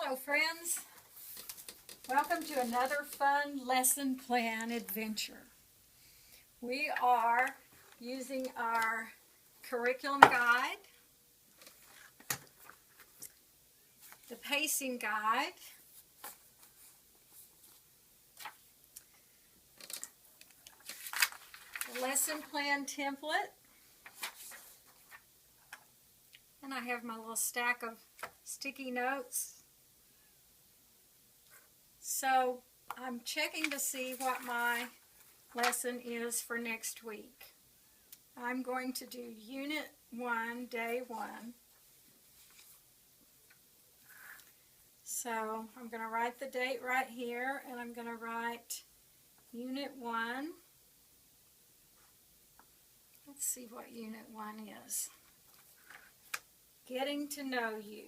Hello friends, welcome to another fun lesson plan adventure. We are using our curriculum guide, the pacing guide, the lesson plan template, and I have my little stack of sticky notes. So I'm checking to see what my lesson is for next week. I'm going to do Unit 1, Day 1. So I'm going to write the date right here, and I'm going to write Unit 1. Let's see what Unit 1 is. Getting to know you.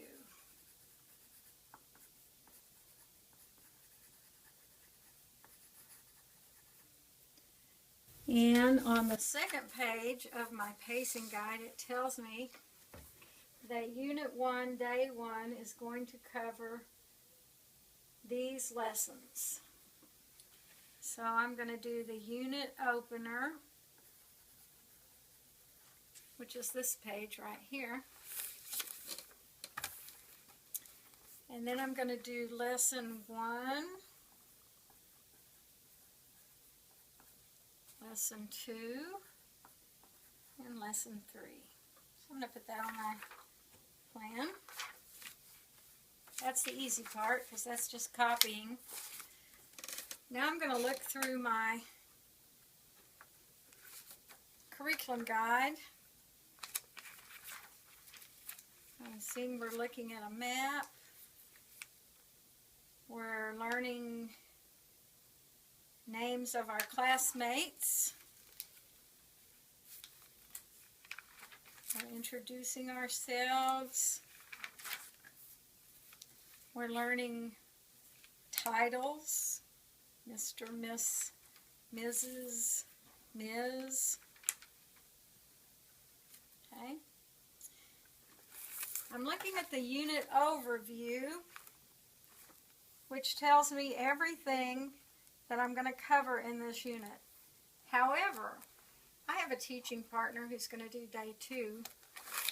And on the second page of my pacing guide, it tells me that Unit 1, Day 1 is going to cover these lessons. So I'm going to do the unit opener, which is this page right here. And then I'm going to do Lesson 1, Lesson 2, and Lesson 3. So I'm going to put that on my plan. That's the easy part because that's just copying. Now I'm going to look through my curriculum guide. I'm seeing we're looking at a map. We're learning names of our classmates. We're introducing ourselves. We're learning titles. Mr., Miss, Mrs., Ms. Okay. I'm looking at the unit overview, which tells me everything that I'm going to cover in this unit. However, I have a teaching partner who's going to do Day 2.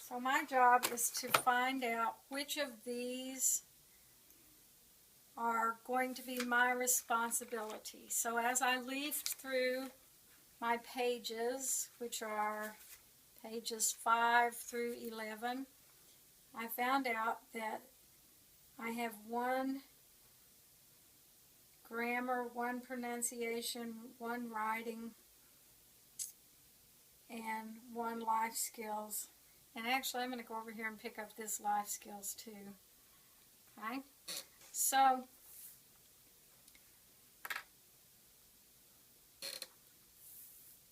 So my job is to find out which of these are going to be my responsibility. So as I leafed through my pages, which are pages 5 through 11, I found out that I have 1 grammar, 1 pronunciation, 1 writing, and 1 life skills. And actually I'm going to go over here and pick up this life skills too. Okay? So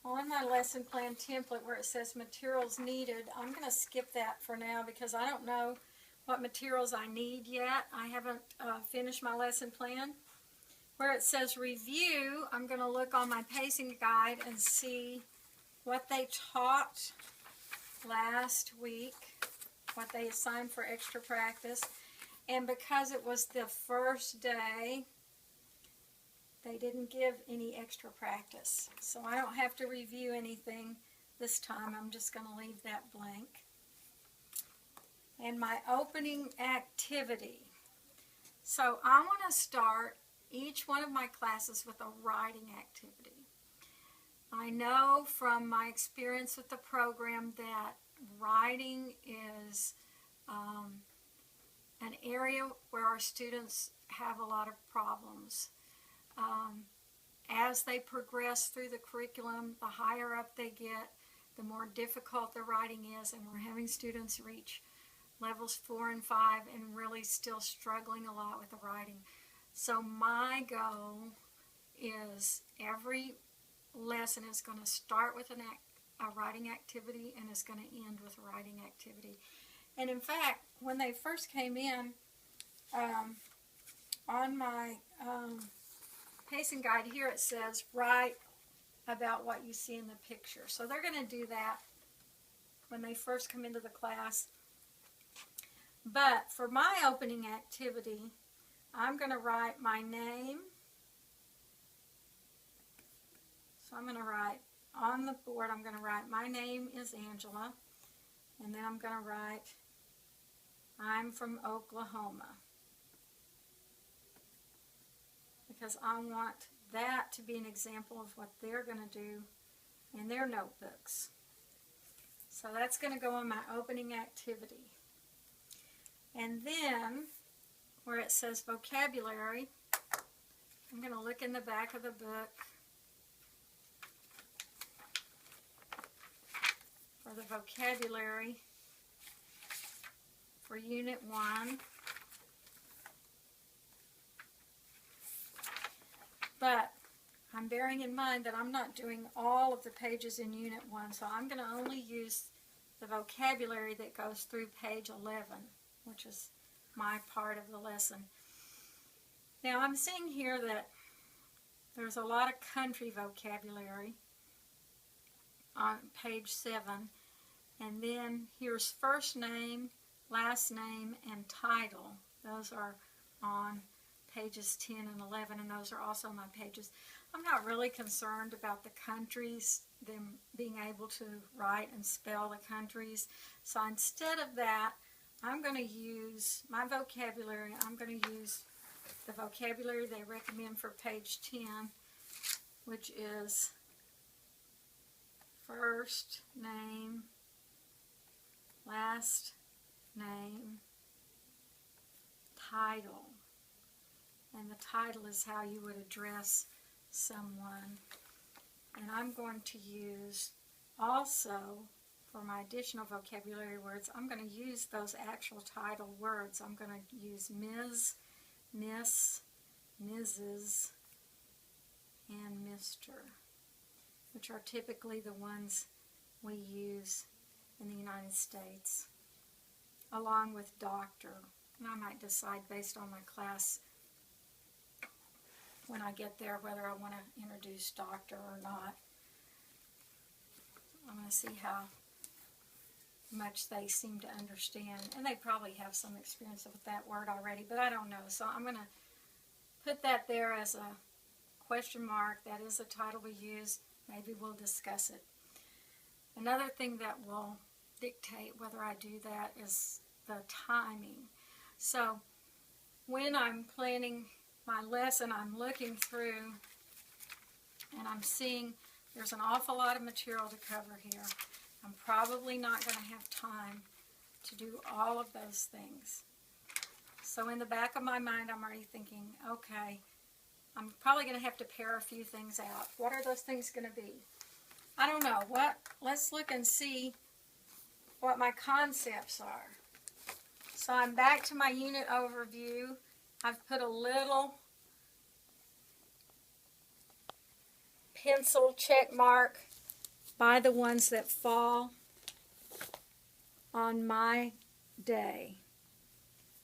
on my lesson plan template where it says materials needed, I'm going to skip that for now because I don't know what materials I need yet. I haven't finished my lesson plan. Where it says review, I'm going to look on my pacing guide and see what they taught last week, what they assigned for extra practice. And because it was the first day, they didn't give any extra practice. So I don't have to review anything this time. I'm just going to leave that blank. And my opening activity. So I want to start each one of my classes with a writing activity. I know from my experience with the program that writing is an area where our students have a lot of problems. As they progress through the curriculum, the higher up they get, the more difficult the writing is, and we're having students reach levels 4 and 5 and really still struggling a lot with the writing. So my goal is every lesson is going to start with a writing activity and is going to end with a writing activity. And in fact, when they first came in, on my pacing guide here it says write about what you see in the picture. So they're going to do that when they first come into the class. But for my opening activity, I'm going to write my name. So I'm going to write on the board, I'm going to write my name is Angela, and then I'm going to write I'm from Oklahoma, because I want that to be an example of what they're going to do in their notebooks. So that's going to go on my opening activity. And then, where it says vocabulary, I'm going to look in the back of the book for the vocabulary for Unit 1. But I'm bearing in mind that I'm not doing all of the pages in Unit 1, so I'm going to only use the vocabulary that goes through page 11, which is my part of the lesson. Now I'm seeing here that there's a lot of country vocabulary on page 7, and then here's first name, last name, and title. Those are on pages 10 and 11, and those are also my pages. I'm not really concerned about the countries, them being able to write and spell the countries. So instead of that, I'm going to use my vocabulary. I'm going to use the vocabulary they recommend for page 10, which is first name, last name, title. And the title is how you would address someone. And I'm going to use also, for my additional vocabulary words, I'm going to use those actual title words. I'm going to use Ms., Miss, Mrs., and Mr., which are typically the ones we use in the United States, along with doctor. And I might decide based on my class when I get there whether I want to introduce doctor or not. I'm going to see how much they seem to understand. And they probably have some experience with that word already, but I don't know. So I'm going to put that there as a question mark. That is the title we use. Maybe we'll discuss it. Another thing that will dictate whether I do that is the timing. So when I'm planning my lesson, I'm looking through and I'm seeing there's an awful lot of material to cover here. I'm probably not going to have time to do all of those things. So in the back of my mind, I'm already thinking, okay, I'm probably going to have to pare a few things out. What are those things going to be? I don't know. Let's look and see what my concepts are. So I'm back to my unit overview. I've put a little pencil check mark by the ones that fall on my day.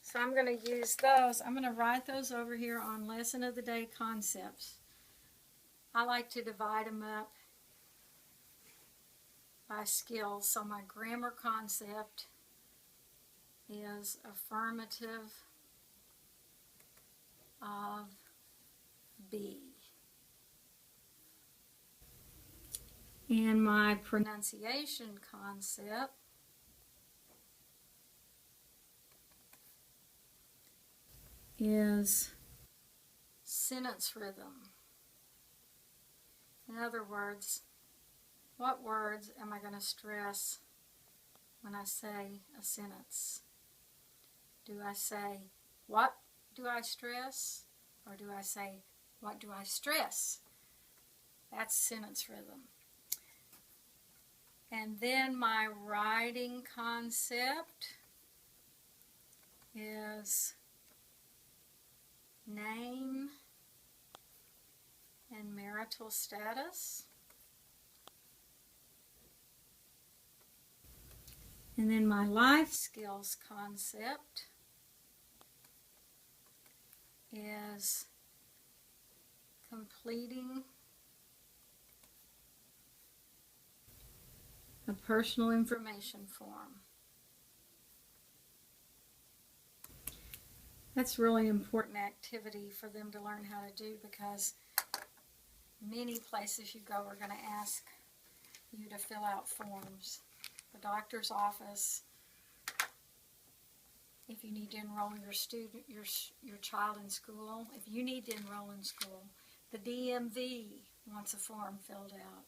So I'm going to use those. I'm going to write those over here on Lesson of the Day concepts. I like to divide them up by skills. So my grammar concept is affirmative of be. And my pronunciation concept is sentence rhythm. In other words, what words am I going to stress when I say a sentence? Do I say, what do I stress? Or do I say, what do I stress? That's sentence rhythm. And then my writing concept is name and marital status. And then my life skills concept is completing a personal information form. That's really important activity for them to learn how to do, because many places you go are going to ask you to fill out forms. The doctor's office, if you need to enroll your child in school, if you need to enroll in school, the DMV wants a form filled out.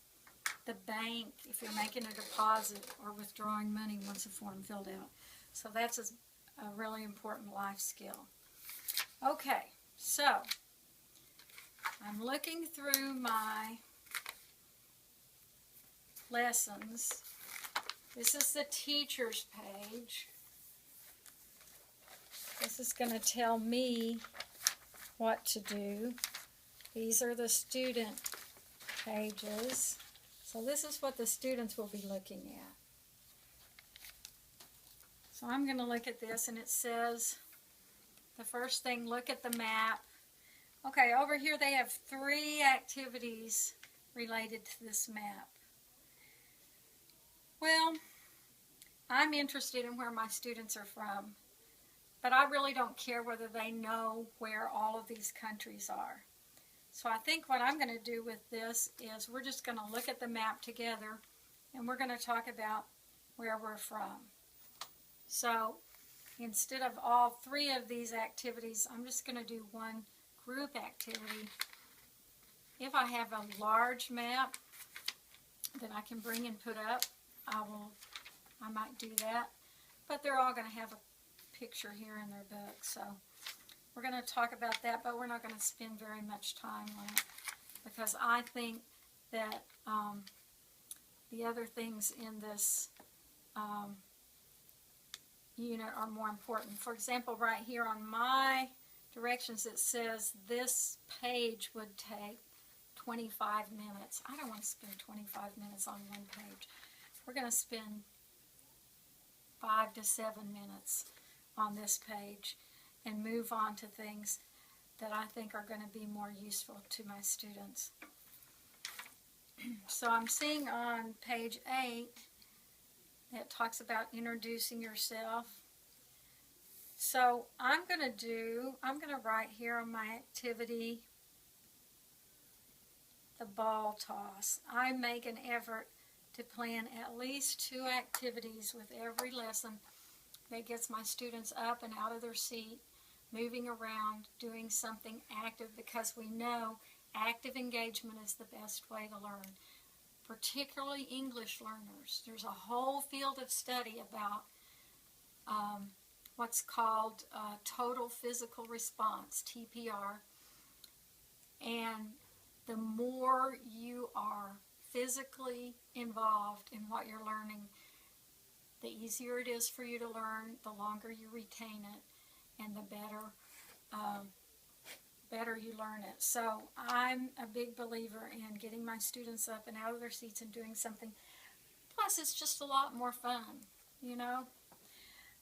The bank, if you're making a deposit or withdrawing money, wants a form filled out. So that's a really important life skill. Okay, so I'm looking through my lessons. This is the teacher's page. This is going to tell me what to do. These are the student pages. So this is what the students will be looking at. So I'm going to look at this, and it says, the first thing, look at the map. Okay, over here they have 3 activities related to this map. Well, I'm interested in where my students are from, but I really don't care whether they know where all of these countries are. So I think what I'm going to do with this is we're just going to look at the map together, and we're going to talk about where we're from. So instead of all 3 of these activities, I'm just going to do one group activity. If I have a large map that I can bring and put up, I might do that. But they're all going to have a picture here in their book. So we're going to talk about that, but we're not going to spend very much time on it, because I think that the other things in this unit are more important. For example, right here on my directions it says this page would take 25 minutes. I don't want to spend 25 minutes on one page. We're going to spend 5 to 7 minutes on this page and move on to things that I think are going to be more useful to my students. So I'm seeing on page 8 that talks about introducing yourself. So I'm going to write here on my activity, the ball toss. I make an effort to plan at least 2 activities with every lesson that gets my students up and out of their seat, moving around, doing something active, because we know active engagement is the best way to learn, particularly English learners. There's a whole field of study about what's called total physical response, TPR, and the more you are physically involved in what you're learning, the easier it is for you to learn, the longer you retain it, and the better you learn it. So I'm a big believer in getting my students up and out of their seats and doing something. Plus, it's just a lot more fun, you know.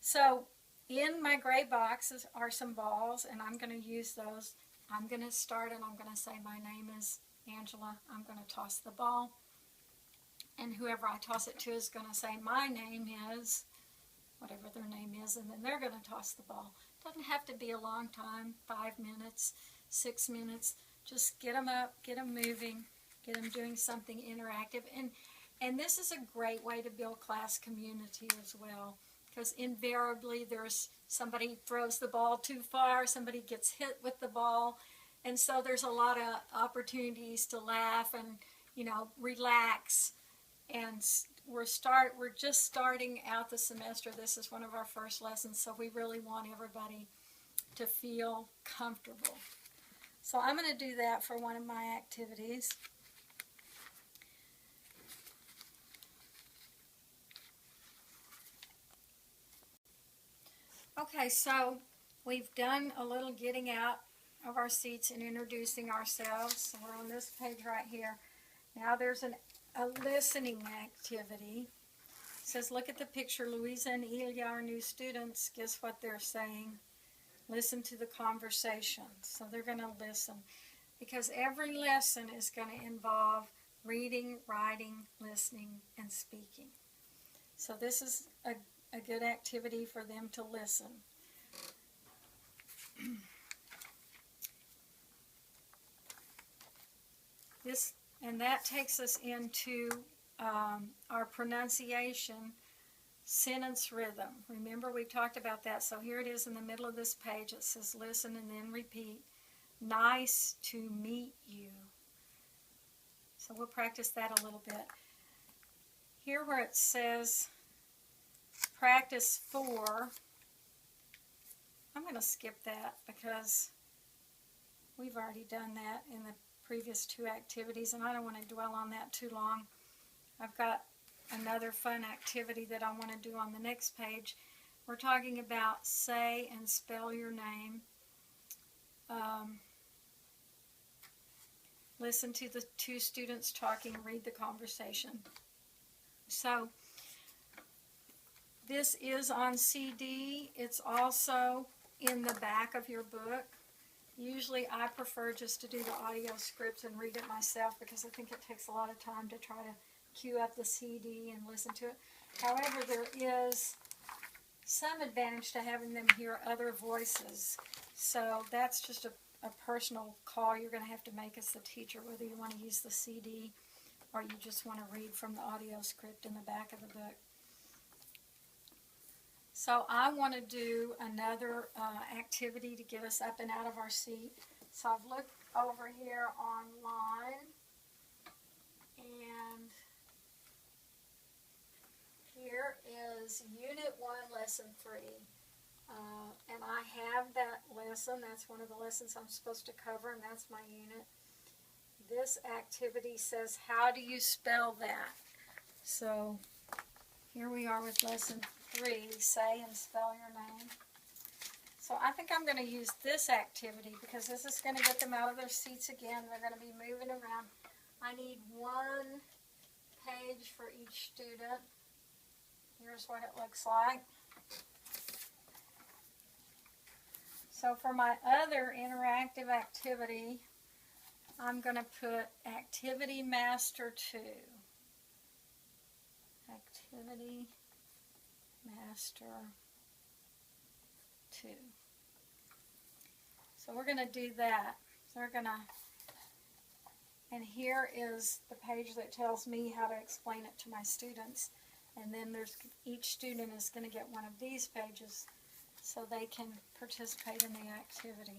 So in my gray boxes are some balls, and I'm going to use those. I'm going to start, and I'm going to say my name is Angela. I'm going to toss the ball, and whoever I toss it to is going to say my name is, whatever their name is, and then they're going to toss the ball. Doesn't have to be a long time, 5 minutes, 6 minutes. Just get them up, get them moving, get them doing something interactive. And this is a great way to build class community as well, because invariably there's somebody throws the ball too far, somebody gets hit with the ball, and so there's a lot of opportunities to laugh and, you know, relax. And we're just starting out the semester. This is one of our first lessons, so we really want everybody to feel comfortable. So I'm going to do that for one of my activities. Okay, so we've done a little getting out of our seats and introducing ourselves. So we're on this page right here. Now there's a listening activity. It says, look at the picture. Louisa and Ilya, our new students, guess what they're saying? Listen to the conversation. So they're going to listen, because every lesson is going to involve reading, writing, listening, and speaking. So this is a good activity for them to listen. And that takes us into our pronunciation sentence rhythm. Remember, we talked about that. So here it is in the middle of this page. It says listen and then repeat. Nice to meet you. So we'll practice that a little bit. Here where it says practice 4, I'm going to skip that because we've already done that in the previous 2 activities, and I don't want to dwell on that too long. I've got another fun activity that I want to do on the next page. We're talking about say and spell your name. Listen to the 2 students talking, read the conversation. So this is on CD. It's also in the back of your book. Usually I prefer just to do the audio scripts and read it myself because I think it takes a lot of time to try to cue up the CD and listen to it. However, there is some advantage to having them hear other voices. So that's just a personal call you're going to have to make as the teacher, whether you want to use the CD or you just want to read from the audio script in the back of the book. So I want to do another activity to get us up and out of our seat. So I've looked over here online, and here is Unit 1, Lesson 3. And I have that lesson. That's one of the lessons I'm supposed to cover, and that's my unit. This activity says, how do you spell that? So here we are with Lesson 3, say and spell your name. So I think I'm going to use this activity because this is going to get them out of their seats again. They're going to be moving around. I need 1 page for each student. Here's what it looks like. So for my other interactive activity, I'm going to put Activity Master 2. Activity Master 2. So we're going to do that. So we're going to, and here is the page that tells me how to explain it to my students. And then each student is going to get one of these pages so they can participate in the activity.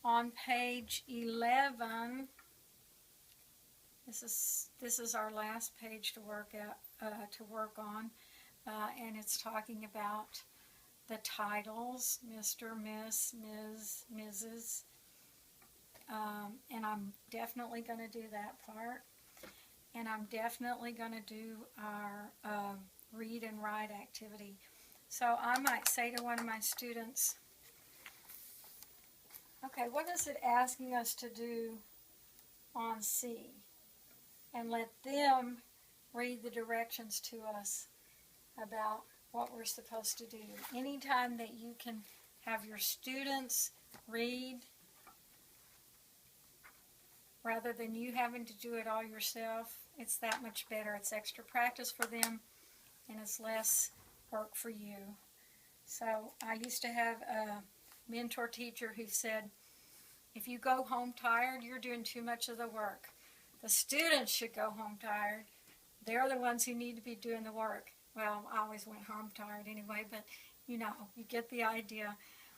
On page 11, this is our last page to work on, and it's talking about the titles, Mr., Miss, Ms., Mrs., and I'm definitely going to do that part. And I'm definitely going to do our read and write activity. So I might say to one of my students, okay, what is it asking us to do on C? And let them read the directions to us about what we're supposed to do. Anytime that you can have your students read rather than you having to do it all yourself, it's that much better. It's extra practice for them, and it's less work for you. So I used to have a mentor teacher who said, if you go home tired, you're doing too much of the work. The students should go home tired. They're the ones who need to be doing the work. Well, I always went home tired anyway, but you know, you get the idea.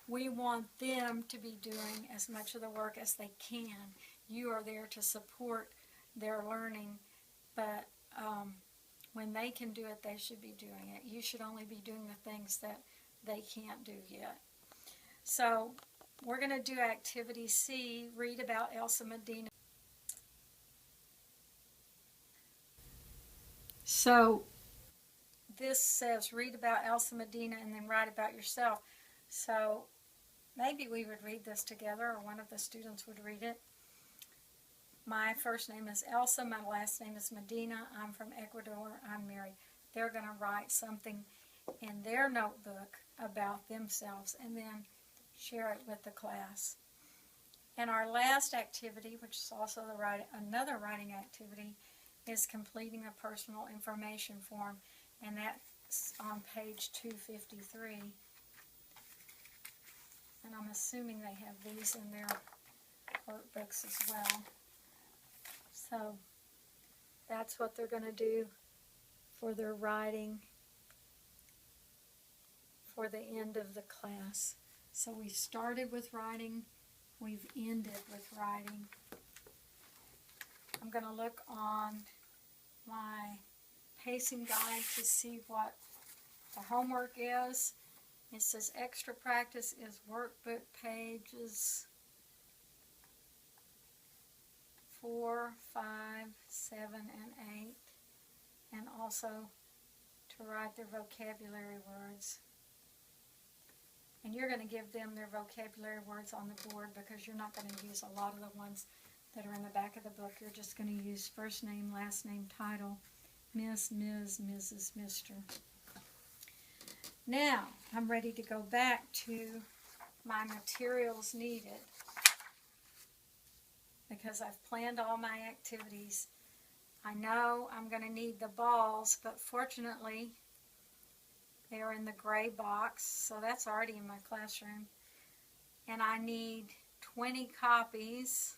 We want them to be doing as much of the work as they can. You are there to support their learning, but when they can do it, they should be doing it. You should only be doing the things that they can't do yet. So we're going to do Activity C, read about Elsa Medina. So this says read about Elsa Medina and then write about yourself. So maybe we would read this together, or one of the students would read it. My first name is Elsa. My last name is Medina. I'm from Ecuador. I'm married. They're going to write something in their notebook about themselves and then share it with the class. And our last activity, which is also another writing activity, is completing a personal information form. And that on page 253. And I'm assuming they have these in their workbooks as well. So that's what they're going to do for their writing for the end of the class. So we started with writing, we've ended with writing. I'm going to look on my pacing guide to see what the homework is. It says extra practice is workbook pages 4, 5, 7, and 8, and also to write their vocabulary words. And you're going to give them their vocabulary words on the board because you're not going to use a lot of the ones that are in the back of the book. You're just going to use first name, last name, title, Miss, Ms., Mrs., Mr. Now, I'm ready to go back to my materials needed because I've planned all my activities. I know I'm going to need the balls, but fortunately, they are in the gray box, so that's already in my classroom. And I need 20 copies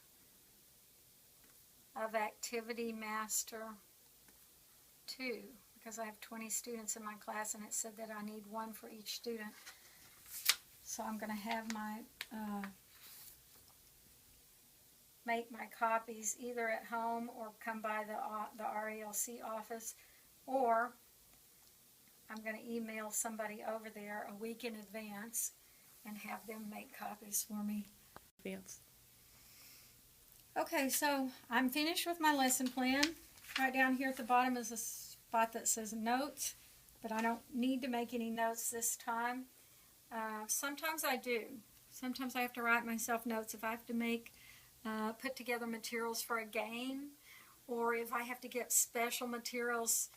of Activity Master 2 because I have 20 students in my class and it said that I need one for each student. So I'm going to have my make my copies either at home or come by the RELC office, or I'm going to email somebody over there a week in advance and have them make copies for me. Okay, so I'm finished with my lesson plan. Right down here at the bottom is a spot that says notes, but I don't need to make any notes this time. Sometimes I do. Sometimes I have to write myself notes if I have to make, put together materials for a game, or if I have to get special materials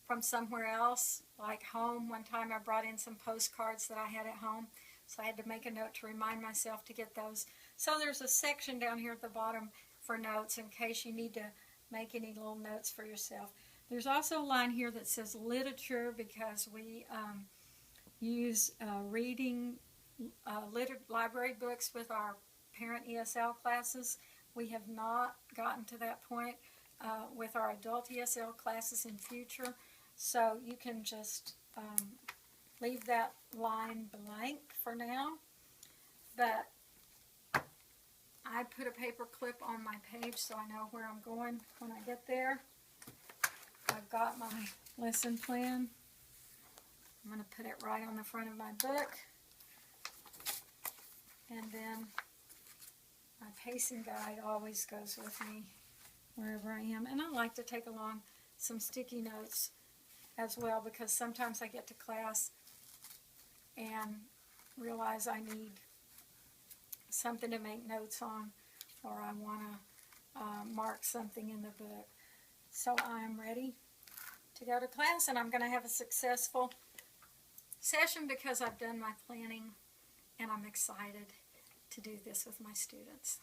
from somewhere else, like home. One time I brought in some postcards that I had at home, so I had to make a note to remind myself to get those. So there's a section down here at the bottom for notes in case you need to make any little notes for yourself. There's also a line here that says literature because we use reading library books with our parent ESL classes. We have not gotten to that point with our adult ESL classes in future. So you can just leave that line blank for now. But I put a paper clip on my page so I know where I'm going when I get there. I've got my lesson plan. I'm going to put it right on the front of my book. And then my pacing guide always goes with me wherever I am. And I like to take along some sticky notes as well because sometimes I get to class and realize I need something to make notes on, or I want to mark something in the book. So I'm ready to go to class, and I'm going to have a successful session because I've done my planning and I'm excited to do this with my students.